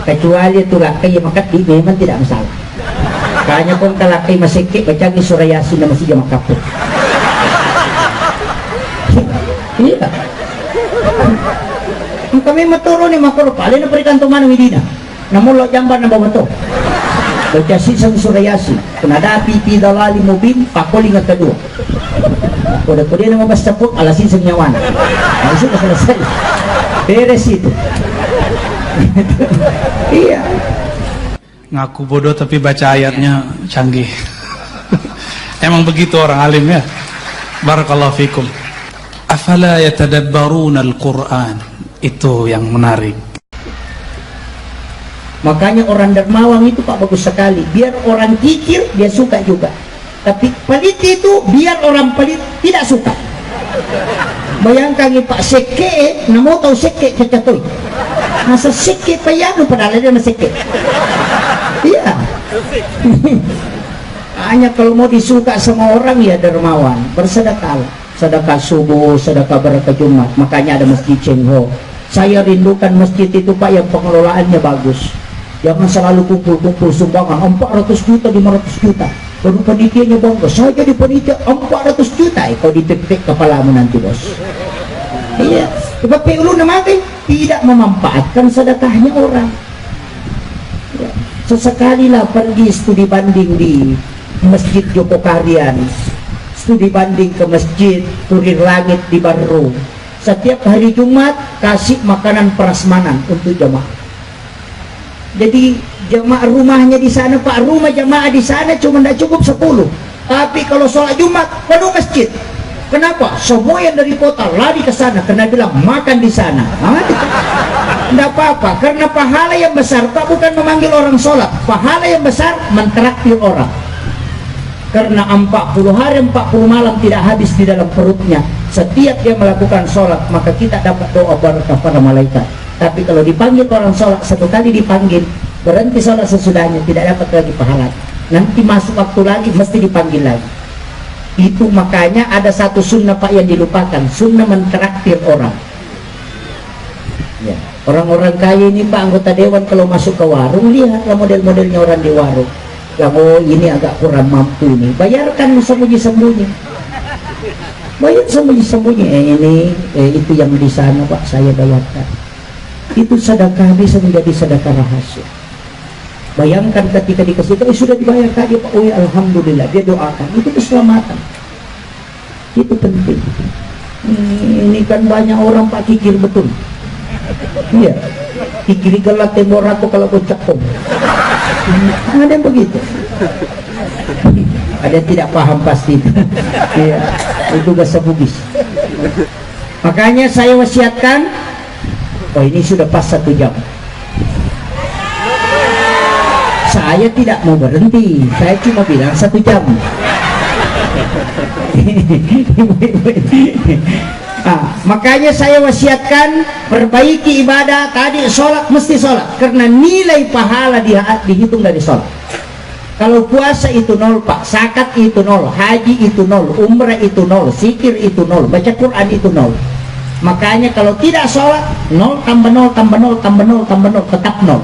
kecuali itu lakai yang makat di memang tidak masalah. Kayaknya pun kalau lakai masih kek baca di surah Yasin dan masih jam kaput. Iya. Kami maturo ni makoro paling na perikan tuman widina. Namun lo jamban na bawato. Baca sisa surah Yasin. Kenadapi fi dalali mubin pakoling at kedua. Udah kemudian nama basta pun alasin senyawan. Nah, itu sudah selesai. Beres itu. Iya. Ngaku bodoh tapi baca ayatnya canggih. Emang begitu orang alim ya. Barakallahu fikum. Afala yatadabbaruna al-Qur'an. Itu yang menarik. Makanya orang dermawan itu Pak bagus sekali. Biar orang kikir dia suka juga. Tapi pelit itu biar orang pelit tidak suka. Bayangkan ni Pak Seke, namo tahu Seke cacatoy. Masa Seke payano padahal dia masih Seke. Iya. Hanya kalau mau disuka sama orang ya dermawan, bersedekah. Sedekah subuh, sedekah berkah Jumat. Makanya ada masjid Cengho. Saya rindukan masjid itu Pak yang pengelolaannya bagus. Jangan selalu kumpul-kumpul sumbangan 400 juta, 500 juta. Baru penitiannya bangga, saya jadi penitia 400 juta. Kau ditek-tek kepalamu nanti bos. Iya, tapi ulu namanya tidak memanfaatkan sedekahnya orang. Ya. Sesekalilah pergi studi banding di Masjid Joko Karyan, studi banding ke Masjid Kurir Langit di Baru. Setiap hari Jumat kasih makanan prasmanan untuk jamaah. Jadi jamaah rumahnya di sana Pak, rumah jamaah di sana cuma tidak cukup 10. Tapi kalau sholat Jumat penuh masjid. Kenapa? Semua yang dari kota lari ke sana karena bilang makan di sana. Tidak apa-apa, karena pahala yang besar Pak bukan memanggil orang sholat. Pahala yang besar mentraktir orang. Karena 40 hari 40 malam tidak habis di dalam perutnya. Setiap dia melakukan sholat maka kita dapat doa barakah para malaikat. Tapi kalau dipanggil orang sholat satu kali dipanggil, berhenti sholat sesudahnya tidak dapat lagi pahala. Nanti masuk waktu lagi mesti dipanggil lagi. Itu makanya ada satu sunnah Pak yang dilupakan, sunnah mentraktir orang. Ya. Orang-orang kaya ini Pak, anggota dewan kalau masuk ke warung, lihatlah model-modelnya orang di warung. Yang oh ini agak kurang mampu ini, bayarkan sembunyi-sembunyi. Bayar sembunyi-sembunyi. Itu yang di sana Pak, saya bayarkan. Itu sedekah bisa menjadi sedekah rahasia. Bayangkan ketika dikasih tahu sudah dibayar tadi Pak, oh ya alhamdulillah, dia doakan, itu keselamatan. Itu penting. Ini kan banyak orang Pak kikir betul. Iya. Kikir gelap tembok ratu kalau kocakkom. Ada yang begitu. Ada yang tidak paham pasti. Iya. Itu bahasa Bugis. Makanya saya wasiatkan. Oh ini sudah pas 1 jam. Saya tidak mau berhenti, saya cuma bilang 1 jam. Makanya saya wasiatkan perbaiki ibadah tadi, sholat mesti sholat karena nilai pahala dihitung dari sholat. Kalau puasa itu 0 Pak, zakat itu 0, haji itu 0, umrah itu 0, zikir itu 0, baca Quran itu 0. Makanya kalau tidak sholat 0 tambah 0 tambah 0 tambah 0 tambah 0 tetap 0.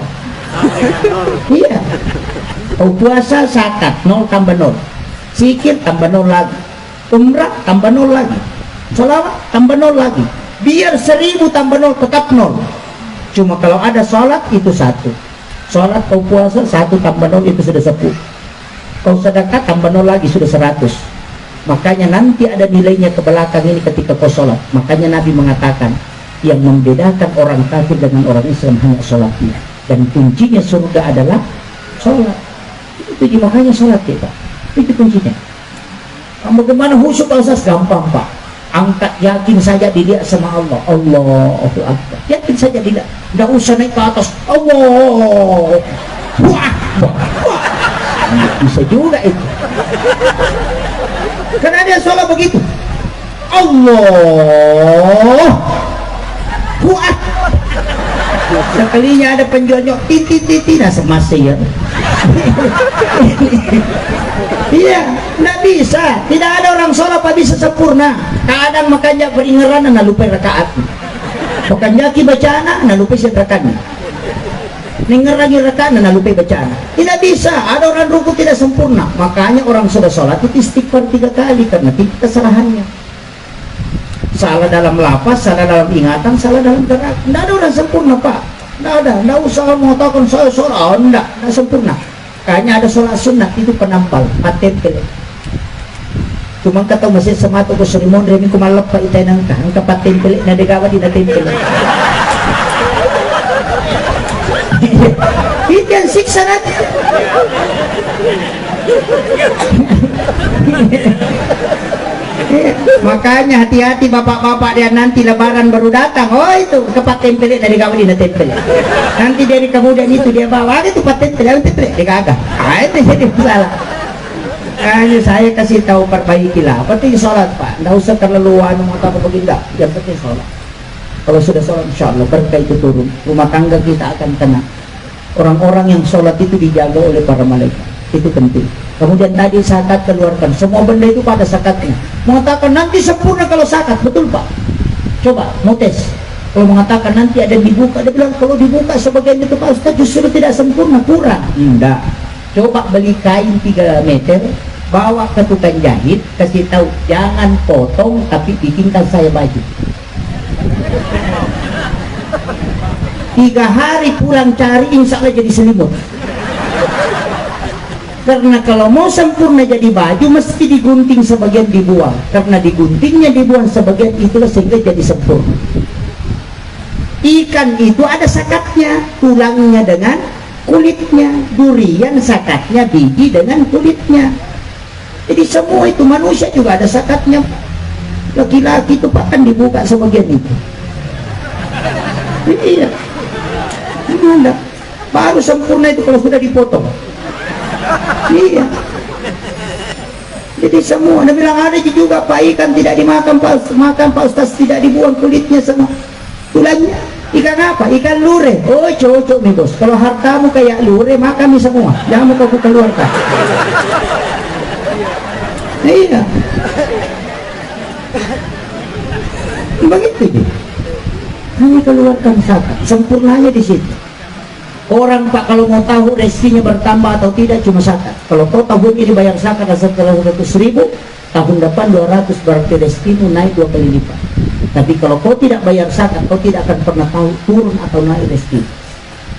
Iya. Oh, puasa zakat 0 tambah 0, zikir tambah 0 lagi, umrah tambah 0 lagi, sholawat tambah 0 lagi, biar 1000 tambah 0 tetap 0. Cuma kalau ada sholat itu 1, sholat kau puasa 1 tambah 0 itu sudah 10, kau sedekah tambah 0 lagi sudah 100. Makanya nanti ada nilainya ke belakang ini ketika kau sholat. Makanya Nabi mengatakan yang membedakan orang kafir dengan orang Islam hanya sholatnya. Dan kuncinya surga adalah sholat. Itu makanya sholat kita. Itu kuncinya. Bagaimana khusyuk Pak Ustaz? Gampang Pak. Angkat, yakin saja dilihat sama Allah. Allahu Akbar. Yakin saja dilihat. Tidak usah naik ke atas. Allah. Wah. Bisa juga itu. Karena dia sholat begitu. Allah. Wah. Sekalinya ada penjualnya titi nah semasa ya. Iya, tidak bisa. Tidak ada orang sholat Pak bisa sempurna. Kadang makanya beringeran nah lupa rakaat. Bukan jaki bacaan nah lupa rakaatnya. Ngeragi rekaan na lupa bacaan. Tidak bisa, ada orang ruku tidak sempurna. Makanya orang sudah sholat itu istighfar 3 kali karena tidak kesalahannya. Salah dalam lapas, salah dalam ingatan, salah dalam gerak. Tidak ada orang sempurna, Pak. Tidak ada, tidak usah mengatakan saya sholat. Oh, tidak sempurna. Kayaknya ada sholat sunat itu penampal, patempel. Cuma kata masih semata ko surimon remi ko malap pa itay nang ka ang kapatempel na degawa di na tempel. Itu yang siksa nanti. Makanya hati-hati bapak-bapak dia nanti lebaran baru datang. Oh itu kepat tempel dari kamu di tempel. Nanti dari kemudian itu dia bawa ada tuh paten tempel dia kagak. Itu jadi salah. Hanya saya kasih tahu perbaikilah. Penting sholat Pak. Nggak usah terlaluan mau apa begini enggak. Yang penting sholat. Kalau sudah sholat insya Allah berkah itu turun. Rumah tangga kita akan tenang. Orang-orang yang sholat itu dijaga oleh para malaikat. Itu penting. Kemudian tadi zakat keluarkan. Semua benda itu pada zakatnya. Mengatakan nanti sempurna kalau zakat. Betul Pak? Coba mau tes. Kalau mengatakan nanti ada dibuka, dia bilang kalau dibuka sebagian itu Pak Ustaz justru tidak sempurna, kurang. Enggak. Coba beli kain 3 meter, bawa ke tukang jahit, kasih tahu jangan potong tapi bikinkan saya baju. 3 hari pulang cari insya Allah jadi selimut. Karena kalau mau sempurna jadi baju mesti digunting sebagian dibuang. Karena diguntingnya dibuang sebagian itulah sehingga jadi sempurna. Ikan itu ada sakatnya, tulangnya dengan kulitnya. Durian sakatnya, biji dengan kulitnya. Jadi semua itu manusia juga ada sakatnya. Laki-laki itu Pak kan dibuka sebagian itu. Iya. Gimana? Baru sempurna itu kalau sudah dipotong. Iya. Jadi semua. Anda bilang ada juga Pak ikan tidak dimakan Pak Ustaz tidak dibuang kulitnya sama tulangnya. Ikan apa? Ikan lure. Oh cocok nih bos. Kalau hartamu kayak lure makan nih semua. Jangan mau kau keluarkan. Iya. Begitu dia. Hanya keluarkan zakat. Sempurnanya di situ. Orang Pak kalau mau tahu rezekinya bertambah atau tidak cuma zakat. Kalau kau tahun ini bayar zakat setelah 100.000, tahun depan 200 berarti rezekimu naik 2 kali lipat. Tapi kalau kau tidak bayar zakat, kau tidak akan pernah tahu turun atau naik rezeki.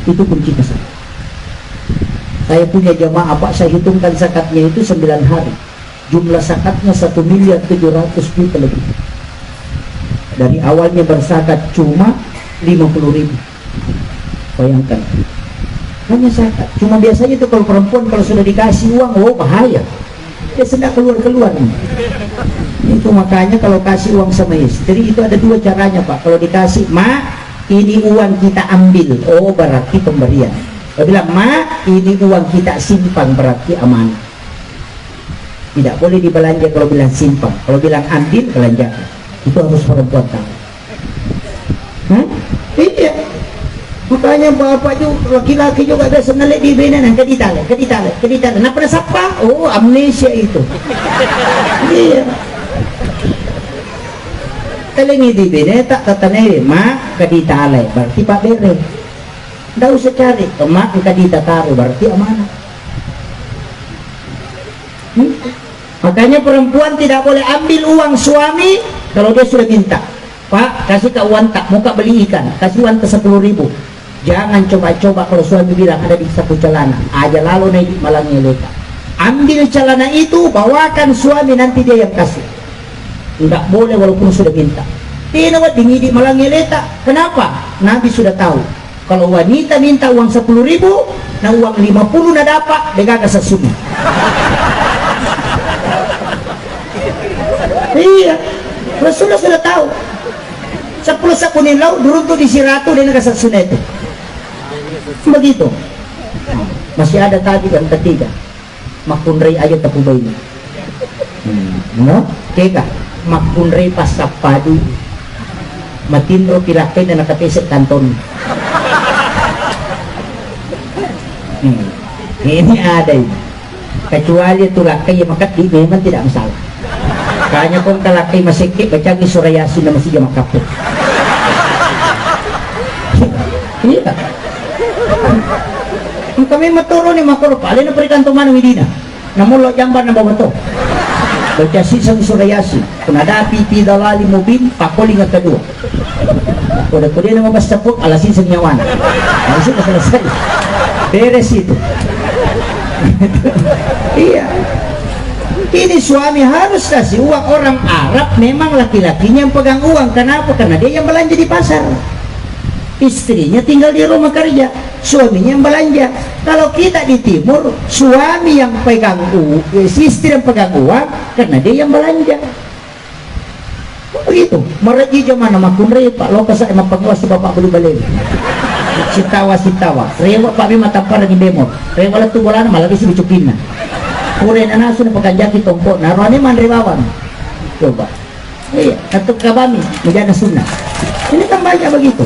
Itu kunci zakat. Saya punya jamaah Pak, saya hitungkan zakatnya itu 9 hari. Jumlah zakatnya 1.700.000.000 lebih. Dari awalnya berzakat cuma 50.000. Bayangkan. Hanya zakat. Cuma biasanya itu kalau perempuan kalau sudah dikasih uang, oh bahaya. Dia sedang keluar-keluar. Itu makanya kalau kasih uang sama istri itu ada 2 caranya Pak. Kalau dikasih, "Ma, ini uang kita ambil." Oh, berarti pemberian. Kalau bilang, "Ma, ini uang kita simpan," berarti amanah. Tidak boleh dibelanja kalau bilang simpan. Kalau bilang ambil, belanjakan. Itu harus perempuan tahu. Iya. Makanya bapak juga, laki-laki juga ada senelek di benan, keditale. Nah pernah siapa? Oh, amnesia itu. Iya. Telingi di benan tak tatane, mak keditale, berarti Pak Bere. Nggak usah cari, mak keditataru, berarti amanah. Makanya perempuan tidak boleh ambil uang suami kalau dia sudah minta. Pak, kasih ke uang tak, muka beli ikan, kasih uang ke 10.000. Jangan coba-coba kalau suami bilang ada di satu celana, aja lalu naik malangnya leka. Ambil celana itu, bawakan suami, nanti dia yang kasih. Enggak boleh walaupun sudah minta. Tidak di malangnya leka. Kenapa? Nabi sudah tahu. Kalau wanita minta uang 10.000, nah uang 50 na dapat, dia gak sesumi. Iya, Rasulullah sudah tahu. 10 sakunin lau, durun tuh di siratu dia nak sesuna itu. Begitu. Masih ada tadi yang ketiga. Makunrei aja tapu bayi. No? Keka. Makunrei pasap padu. Matindro pilakay na nakatesek kanton. Ini ada ini. Kecuali itu lakay yang makat di memang tidak masalah. Kayaknya kung kalakay masikip, baca di Surayasin na masih makapit. Iya. Kami maturo ni makuro pa, alin na perikan tuman ng Medina. Namulo jamban na babato. Baca sisang surayasi, kunadapi tidalali mubin, pakuling at kedua. Kuda-kuda na mabasta po, alasin sa nyawan. Alasin na selesai. Beres itu. Iya. Ini suami harus kasih uang. Orang Arab memang laki-lakinya yang pegang uang. Kenapa? Karena dia yang belanja di pasar. Istrinya tinggal di rumah kerja, suaminya yang belanja. Kalau kita di timur, suami yang pegang uang, istri yang pegang uang, karena dia yang belanja. Begitu. Meraji zaman nama kunre Pak Lokas emang penguasa bapak beli balik. Sitawa. Rewa Pak Bima tampar lagi bemo. Rewa lah tu bola malah isi bicukin. Kuren anak sudah pegang jaki tompok. Narwane man rewawan. Coba. Iya, atau kabami menjadi sunnah. Ini kan banyak begitu.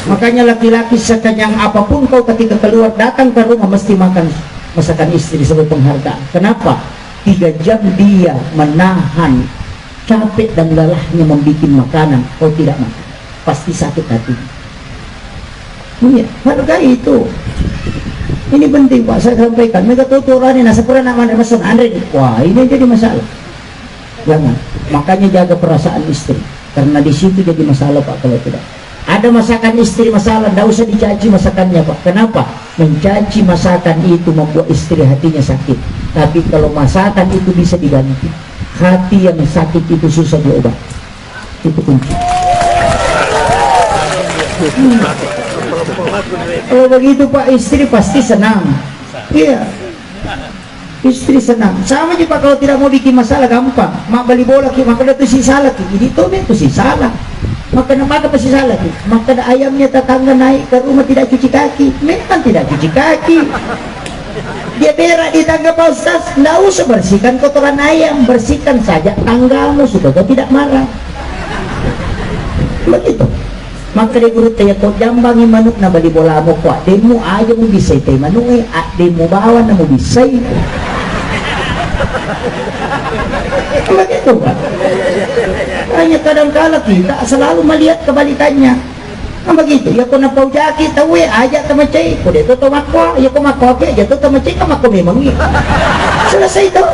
Makanya laki-laki sekanyang apapun kau ketika keluar datang ke rumah mesti makan masakan istri sebagai penghargaan. Kenapa? 3 jam dia menahan capek dan lelahnya membuat makanan, kau tidak makan, pasti sakit hati. Iya, hargai itu. Ini penting Pak, saya sampaikan. Mereka tuturan ini nasa pura nama mason Andre. Wah, ini jadi masalah. Jangan. Makanya jaga perasaan istri, karena di situ jadi masalah Pak kalau tidak. Ada masakan istri masalah, tidak usah dicaci masakannya Pak. Kenapa? Mencaci masakan itu membuat istri hatinya sakit. Tapi kalau masakan itu bisa diganti, hati yang sakit itu susah diubah. Itu kunci. Kalau begitu Pak, istri pasti senang. Iya, istri senang. Sama juga kalau tidak mau bikin masalah gampang. Mak beli bola ki, maka itu si salah ki. Jadi itu si salah. Maka pasti salah ki. Maka ayamnya tetangga naik ke rumah tidak cuci kaki. Memang tidak cuci kaki. Dia berak di tangga Pak Ustaz, tidak usah bersihkan kotoran ayam, bersihkan saja tanggamu, sudah kau tidak marah. Begitu. Maka dia guru tanya kau jambangi manuk na bali bola mo kuat demo aja mo bisa tay manuk demo bawa na mo bisa. Begitu Pak. Hanya kadang-kala kita selalu melihat kebalikannya. Kan begitu, ya kau napau jaki tahu aja sama cai, kau itu tomat kau, ya kau makau ke, jatuh sama cai, kau makau memang ni. Selesai itu.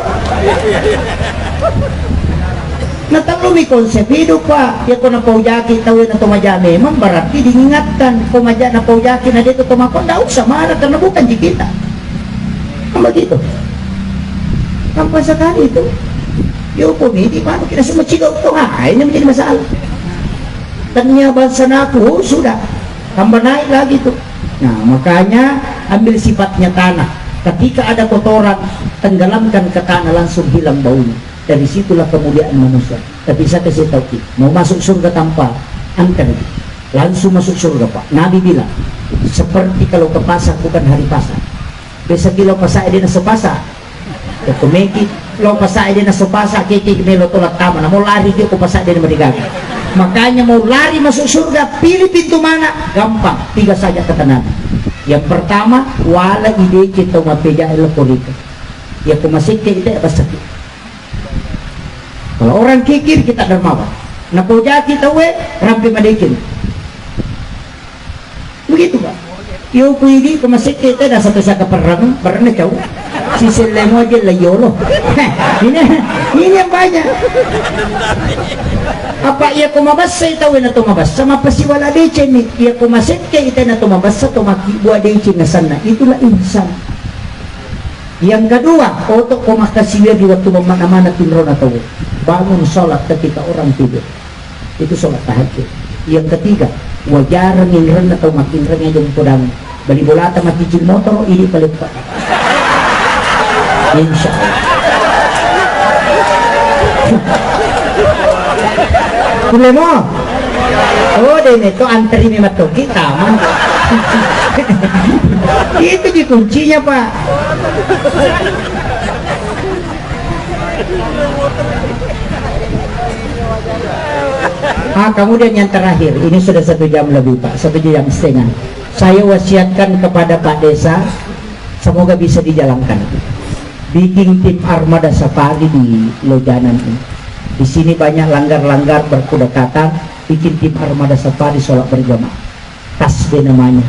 Nataklumi konsep hidup Pak. Ya kau napau jaki tahu na tomaja memang berarti diingatkan kau maja napau jaki na dito tomakau, tidak usah marah karena bukan di kita. Kan begitu. Apa sekali itu? Ya hukum ini mana kita semua cikgu itu, ini menjadi masalah. Tanya bangsa naku sudah tambah naik lagi tuh. Nah makanya ambil sifatnya tanah. Ketika ada kotoran, tenggelamkan ke tanah, langsung hilang baunya. Dari situlah kemuliaan manusia. Tapi saya kasih tahu kita, mau masuk surga tanpa angkat, langsung masuk surga Pak. Nabi bilang seperti kalau ke pasar bukan hari pasar. Besok kilo pasar dia nasa pasar. Kumeki lo pasai dia nasa pasa kiki melo tolak taman mau lari dia ke pasai dia merigaga. Makanya mau lari masuk surga pilih pintu mana gampang, 3 saja tekanan. Yang pertama wala ide kita mapeja elokorika ya kumasik kita apa sakit. Kalau orang kikir kita dermawan napojati tahu rampi madekin begitu Pak. Yo kuigi kumasik kita dah satu saka perang jauh sisi lemo aja layolo. Ini yang banyak. Apa ia kumabasa itaw na tumabas sama pasiwala decen ni ia kumasit kay ita na tumabas sa tumakibuha decen na sana. Itulah insan. Yang kedua, otok kumakasiya di waktu memana-mana tinro na tawo. Bangun sholat ketika orang tidur. Itu sholat tahajud. Yang ketiga, wajar ngilran atau makin reng yung podang bali bolata matijil motor ini palit Pak. Insya Allah. Kulemo. Oh, dan itu antri memang kita man. Itu di kuncinya Pak. Kemudian yang terakhir, ini sudah 1 jam lebih Pak, 1 jam setengah. Saya wasiatkan kepada Pak Desa, semoga bisa dijalankan. Bikin tim armada safari di Lojanan ini. Di sini banyak langgar-langgar berkuda kata, bikin tim armada safari sholat berjamaah. Tasbih namanya.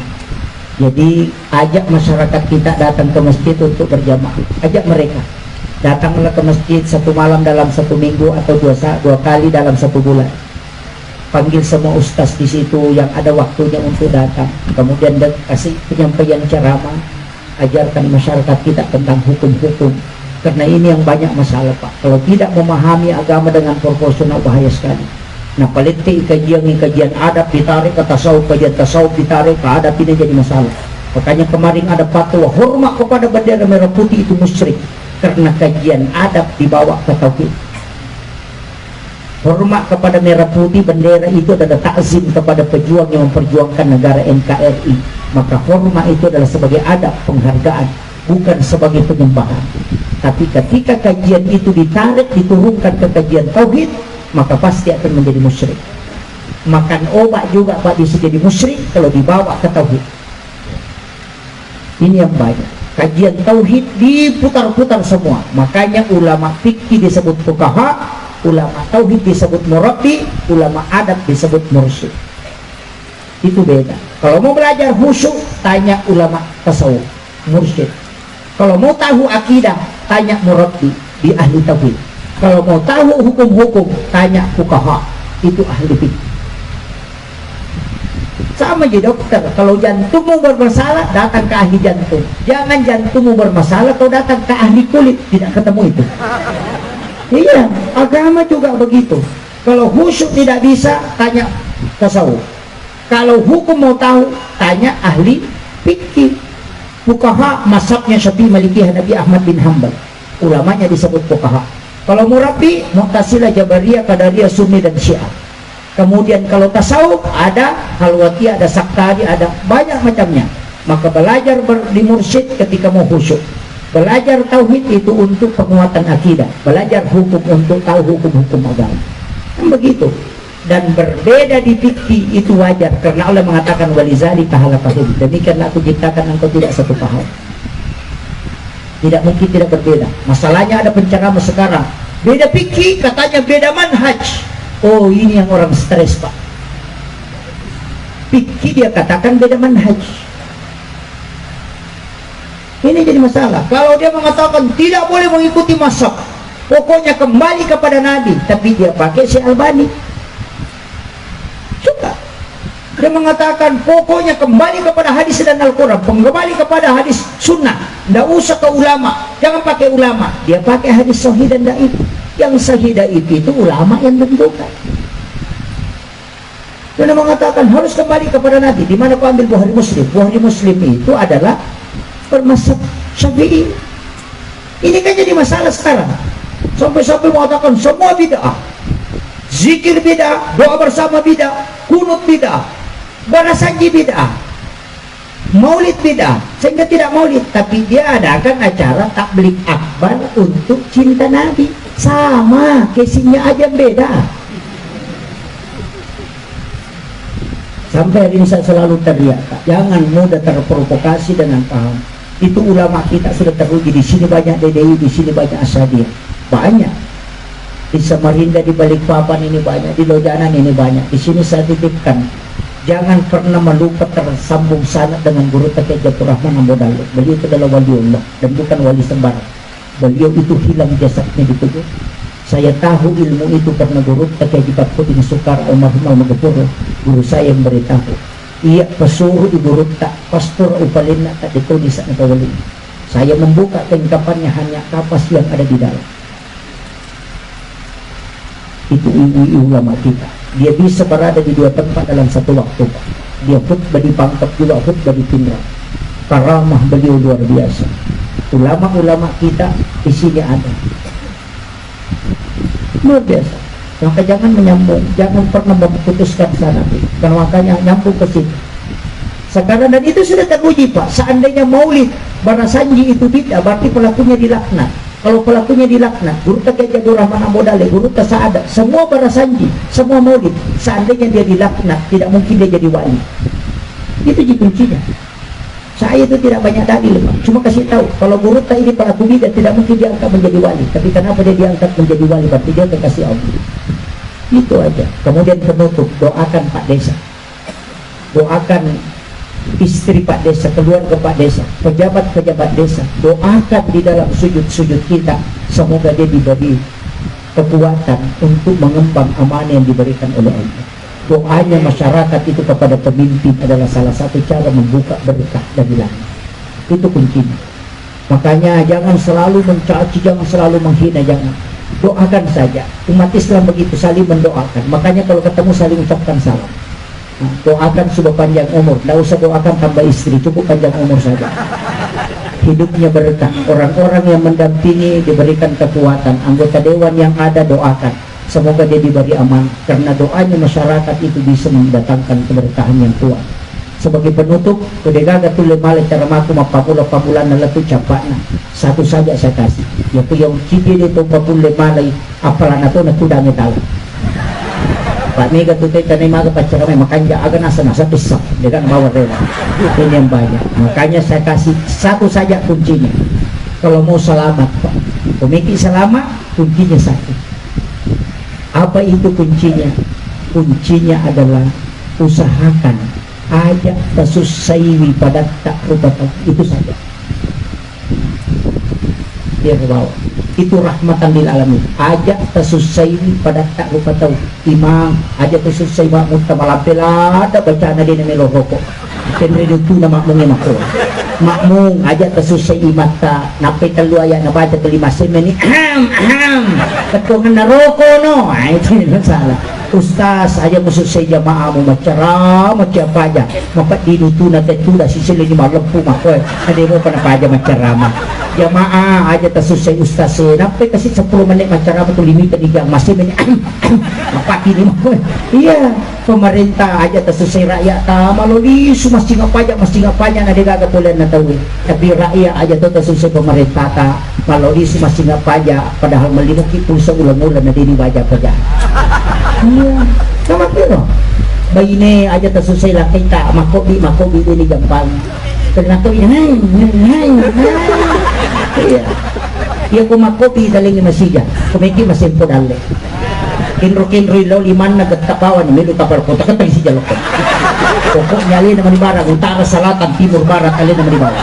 Jadi ajak masyarakat kita datang ke masjid untuk berjamaah, ajak mereka datanglah ke masjid satu malam dalam satu minggu atau dua kali dalam satu bulan. Panggil semua ustaz di situ yang ada waktunya untuk datang, kemudian kasih penyampaian ceramah, ajarkan masyarakat kita tentang hukum-hukum, karena ini yang banyak masalah Pak. Kalau tidak memahami agama dengan proporsional bahaya sekali. Nah paliti kajian adab ditarik ke tasawuf, kajian tasawuf ditarik ke adab, ini jadi masalah. Makanya kemarin ada fatwa hormat kepada bendera merah putih itu musyrik, karena kajian adab dibawa ke tauhid. Hormat kepada merah putih bendera itu adalah takzim kepada pejuang yang memperjuangkan negara NKRI. Maka hormat itu adalah sebagai adab penghargaan, bukan sebagai penyembahan. Tapi ketika kajian itu ditarik, diturunkan ke kajian tauhid, maka pasti akan menjadi musyrik. Makan obat juga Pak bisa jadi musyrik kalau dibawa ke tauhid. Ini yang banyak. Kajian tauhid diputar-putar semua. Makanya ulama fikih disebut fuqaha, ulama tauhid disebut murabbi, ulama adab disebut mursyid. Itu beda. Kalau mau belajar khusyuk, tanya ulama tasawuf, mursyid. Kalau mau tahu akidah, tanya murabbi, di ahli tauhid. Kalau mau tahu hukum-hukum, tanya fuqaha, itu ahli fikih. Sama aja dokter, kalau jantungmu bermasalah, datang ke ahli jantung. Jangan jantungmu bermasalah, kau datang ke ahli kulit, tidak ketemu itu. Iya, agama juga begitu. Kalau khusyuk tidak bisa, tanya tasawuf. Kalau hukum mau tahu, tanya ahli fikih. Fuqaha mazhabnya Syafi'i, Maliki, Hanafi, Ahmad bin Hanbal. Ulamanya disebut fuqaha. Kalau murabbi, Mu'tazilah, Jabariyah, Qadariyah, Sunni dan Syiah. Kemudian kalau tasawuf ada Halwatiyah, ada Saktari, ada banyak macamnya. Maka belajar di mursyid ketika mau khusyuk. Belajar tauhid itu untuk penguatan akidah. Belajar hukum untuk tahu hukum-hukum agama. Kan begitu. Dan berbeda di fikih itu wajar, karena Allah mengatakan walizali tahalafahum. Demikianlah aku ciptakan engkau tidak satu paham. Tidak mungkin tidak berbeda. Masalahnya ada penceramah sekarang beda fikih, katanya beda manhaj. Oh, ini yang orang stres Pak. Fikih dia katakan beda manhaj. Ini jadi masalah. Kalau dia mengatakan tidak boleh mengikuti mazhab, pokoknya kembali kepada Nabi, tapi dia pakai Syekh Albani. Suka. Dia mengatakan pokoknya kembali kepada hadis dan Al-Quran, kembali kepada hadis sunnah, tidak usah ke ulama, jangan pakai ulama. Dia pakai hadis sahih dan daif. Yang sahih daif itu ulama yang tentukan. Dia mengatakan harus kembali kepada Nabi. Di mana kau ambil Bukhari Muslim? Bukhari Muslim itu adalah bermazhab Syafi'i. Ini kan jadi masalah sekarang. Sampai-sampai mengatakan semua bid'ah. Zikir bid'ah, doa bersama bid'ah, kunut bid'ah, barasanji bid'ah, maulid bid'ah. Sehingga tidak maulid, tapi dia adakan acara takblik akbar untuk cinta Nabi. Sama, casingnya aja beda. Sampai hari ini saya selalu teriak, jangan mudah terprovokasi dengan paham. Itu ulama kita sudah teruji. Di sini banyak DDI, di sini banyak Asadiyah, banyak. Di Samarinda, di Balikpapan ini banyak, di Lojanan ini banyak. Di sini saya titipkan, jangan pernah melupa tersambung sanad dengan guru Taqi Jatur Rahman Ambodalo. Beliau itu adalah waliullah dan bukan wali sembarang. Beliau itu hilang jasadnya di kubur. Saya tahu ilmu itu karena guru Taqi Jatur Sukar almarhum Al-Maghfur, guru saya yang beritahu. Ia pesuruh ibu Rutta, pastor upalina tak ditulis atau wali. Saya membuka kelengkapannya hanya kapas yang ada di dalam. Itu ulama kita. Dia bisa berada di dua tempat dalam satu waktu. Dia khutbah di Pangkep juga, khutbah di Pindrang. Karamah beliau luar biasa. Ulama-ulama kita di sini ada. Luar biasa. Maka jangan menyambung, jangan pernah memutuskan sana, karena makanya nyambung ke sini. Sekarang dan itu sudah teruji Pak. Seandainya maulid barasanji itu tidak, berarti pelakunya dilaknat. Kalau pelakunya dilaknat, guru Taqi Jatur Rahman Ambodale, guru Tasa'ada, semua barasanji, semua maulid, seandainya dia dilaknat, tidak mungkin dia jadi wali. Itu kuncinya. Saya itu tidak banyak dalil Pak, cuma kasih tahu kalau guru tak ini pelaku bidah, tidak mungkin diangkat menjadi wali. Tapi kenapa dia diangkat menjadi wali? Berarti dia terkasih Allah. Itu aja. Kemudian penutup, doakan Pak Desa, doakan istri Pak Desa, keluarga Pak Desa, pejabat-pejabat desa, doakan di dalam sujud-sujud kita, semoga dia diberi kekuatan untuk mengembang amanah yang diberikan oleh Allah. Doanya masyarakat itu kepada pemimpin adalah salah satu cara membuka berkah dari langit. Itu kuncinya. Makanya jangan selalu mencaci, jangan selalu menghina, jangan. Doakan saja. Umat Islam begitu, saling mendoakan. Makanya kalau ketemu saling ucapkan salam. Nah, doakan supaya panjang umur. Tidak usah doakan tambah istri, cukup panjang umur saja. Hidupnya berkah. Orang-orang yang mendampingi diberikan kekuatan. Anggota dewan yang ada doakan, semoga dia diberi aman. Karena doanya masyarakat itu bisa mendatangkan keberkahan yang kuat. Sebagai penutup, kudegaga tu lemale cara maku mapamula-pamulan na latu capakna. Satu saja saya kasih. Yaitu yang kiti dito papule malay apalan na to natudangin tala. Pak Mega tuh tanya maga pacaran makanya agak nasa besar dengan bawa rela ini yang banyak. Makanya saya kasih satu saja kuncinya. Kalau mau selamat Pak, komiki selamat, kuncinya satu. Apa itu kuncinya? Kuncinya adalah usahakan ajak tasusaiwi pada tak rupa itu saja. Dia bawa itu rahmatan lil alamin. Ajak tasusaiwi pada tak rupa tahu imam ajak tasusaiwi makmum tamalampela ada bacaan dia namanya rokok kenre itu nama makmum makmum ajak tasusaiwi mata nape telu ayat na baca kelima semeni ketungan na rokok no itu salah. Ustaz aja maksud saya jamaah mau macara macam apa aja mapat dinutuna tetula sisili ni malempu makoy ada mo pa na aja macarama jamaah aja tasusay ustaz nape kasi 10 menit macarama tu limita di jam masih menit mapat ini makoy iya pemerintah aja tasusay rakyat ta maloli masih ngapanya na digaga pulen na tahu tapi rakyat aja tu tasusay pemerintah ta maloli masih ngapanya padahal melimuki pulsa ulang-ulang na dini wajah kerja. Iya, sama kira. Bayi ni aja tersusai lah kita makobi ini gampang. Ternyata ini, iya. Iya ko makobi daling masih kumiki masih podale. Kinro ilaw liman na gatapawan may lutapar ko takatay si jalok. Pokoknya alin naman ibarat utara selatan timur barat alin naman ibarat.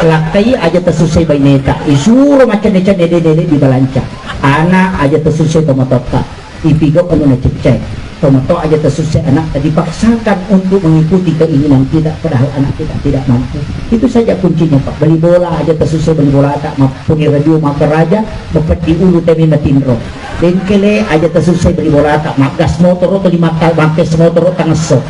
Laktay aja tersusai bayi neta. Isuro macam-macam dede di balanca. Anak aja tersusai tomatota. Ipigaw ano na cek tomato aja tersusai anak dipaksakan untuk mengikuti keinginan tidak padahal anak tidak mampu. Itu saja kuncinya Pak. Beli bola aja tersusai beli bola tak mampu radio makan raja dapat diulu temi matindro bengkele aja tersusai beli bola tak gas motor atau di mata bangke motor tangan sok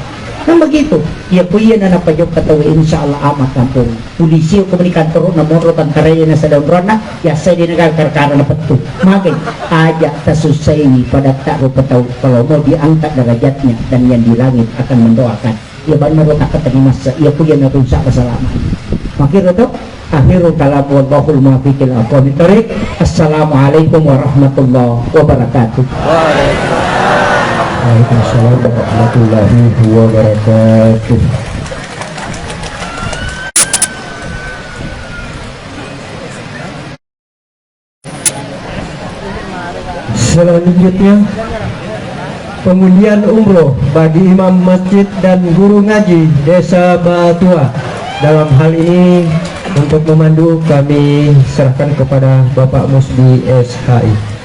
kan begitu ya kuya na napajok katawa insyaallah amat kampung polisi o komunikantor na moro tan karaya na sa daunrona ya saya di negara karkara na patu magay aja tasusay pada tak rupataw kalau mau diangkat derajatnya dan yang di langit akan mendoakan ya benar tak keterima ya kuya na rusak kesalaman makir itu akhirul kalam wallahul muwaffiqil aqwamit thoriq. Assalamualaikum warahmatullahi wabarakatuh. Waalaikumsalam warahmatullahi wabarakatuh. Selanjutnya pengundian umroh bagi imam masjid dan guru ngaji Desa Batua. Dalam hal ini untuk memandu kami serahkan kepada Bapak Musdi SHI.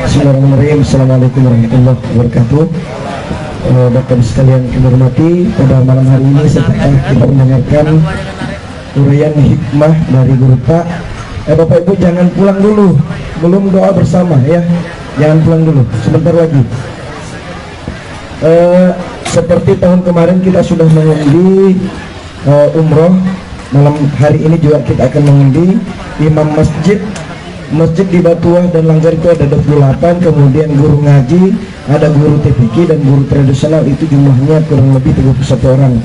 Bismillahirrahmanirrahim. Assalamualaikum warahmatullahi wabarakatuh. Bapak sekalian kami hormati, pada malam hari ini setelah kita mendengarkan uraian hikmah dari guru Pak, Bapak Ibu jangan pulang dulu, belum doa bersama ya, jangan pulang dulu, sebentar lagi. Seperti tahun kemarin kita sudah mengundi umroh malam hari ini juga kita akan mengundi imam masjid. Masjid di Batuah dan Langgar itu ada 28, kemudian guru ngaji, ada guru TPQ dan guru tradisional, itu jumlahnya kurang lebih 31 orang.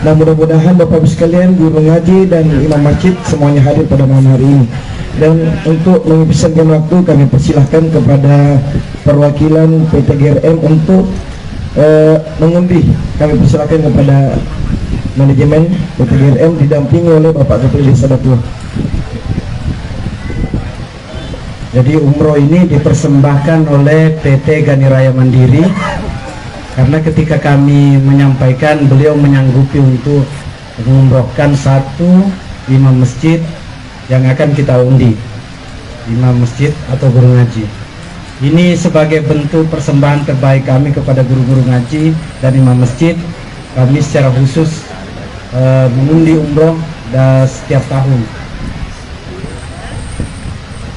Nah, mudah-mudahan Bapak Ibu sekalian, guru ngaji dan imam masjid semuanya hadir pada malam hari ini. Dan untuk menghabiskan waktu, kami persilahkan kepada perwakilan PT GRM untuk mengundi. Kami persilahkan kepada manajemen PT GRM didampingi oleh Bapak Kepala Desa Batuah. Jadi umroh ini dipersembahkan oleh PT Gani Raya Mandiri, karena ketika kami menyampaikan, beliau menyanggupi untuk mengumrohkan satu imam masjid yang akan kita undi, imam masjid atau guru ngaji. Ini sebagai bentuk persembahan terbaik kami kepada guru-guru ngaji dan imam masjid. Kami secara khusus mengundi umroh setiap tahun.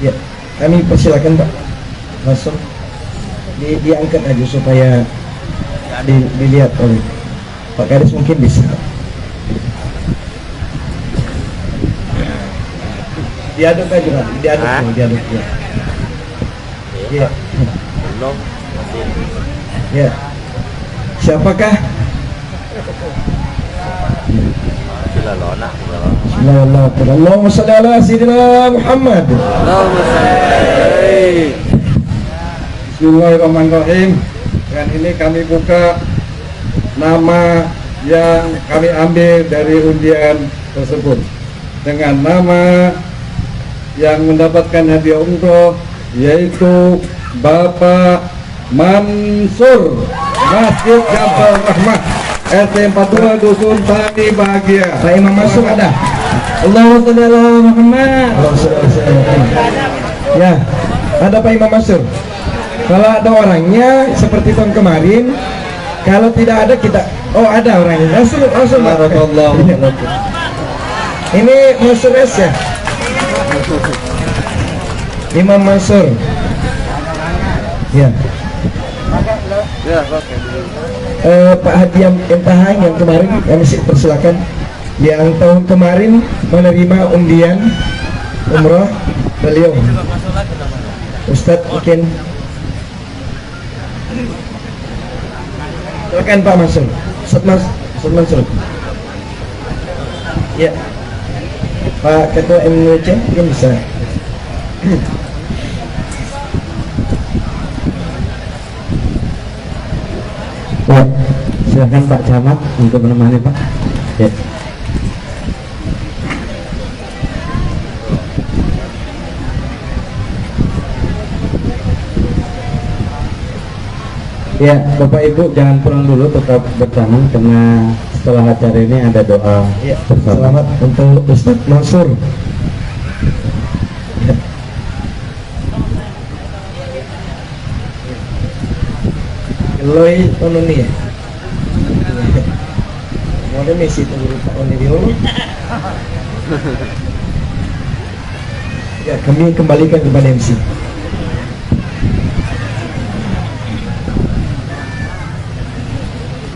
Ya, kami persilakan Pak masuk, diangkat aja supaya dilihat oleh Pak Kadis, mungkin bisa diaduk aja Pak, diaduk ya. Ya. Ya. Siapakah? Allahumma shalli ala sayyidina Muhammad. Bismillahirrahmanirrahim. Dan ini kami buka nama yang kami ambil dari undian tersebut dengan nama yang mendapatkan hadiah umroh, yaitu Bapak Mansur, Masjid Jabal Rahmah, RT 42 Dusun Tani Bahagia. Pak Imam Mansur ada? Allahumma shalli ala Muhammad. Ya, ada Pak Imam Mansur. Kalau ada orangnya seperti tahun kemarin, kalau tidak ada kita, oh ada orangnya, langsung Barakallahu fiikum. Ini Mansur S ya, Imam Mansur. Ya. Pak Haji MTH yang kemarin kami persilakan, yang tahun kemarin menerima undian umroh beliau Ustadz mungkin. Silakan Pak Mansur. Ustadz Mansur. Ya. Pak Ketua MWC mungkin bisa. Ya, silakan Pak Camat untuk menemani Pak. Ya. Ya, Bapak Ibu jangan pulang dulu, tetap bersama karena setelah acara ini ada doa Ya, bersama. selamat untuk Ustadz Mansur. Ya. Loi Onuni ya. Mau ada misi tunggu Pak Oni dulu. Ya, kami kembalikan kepada MC.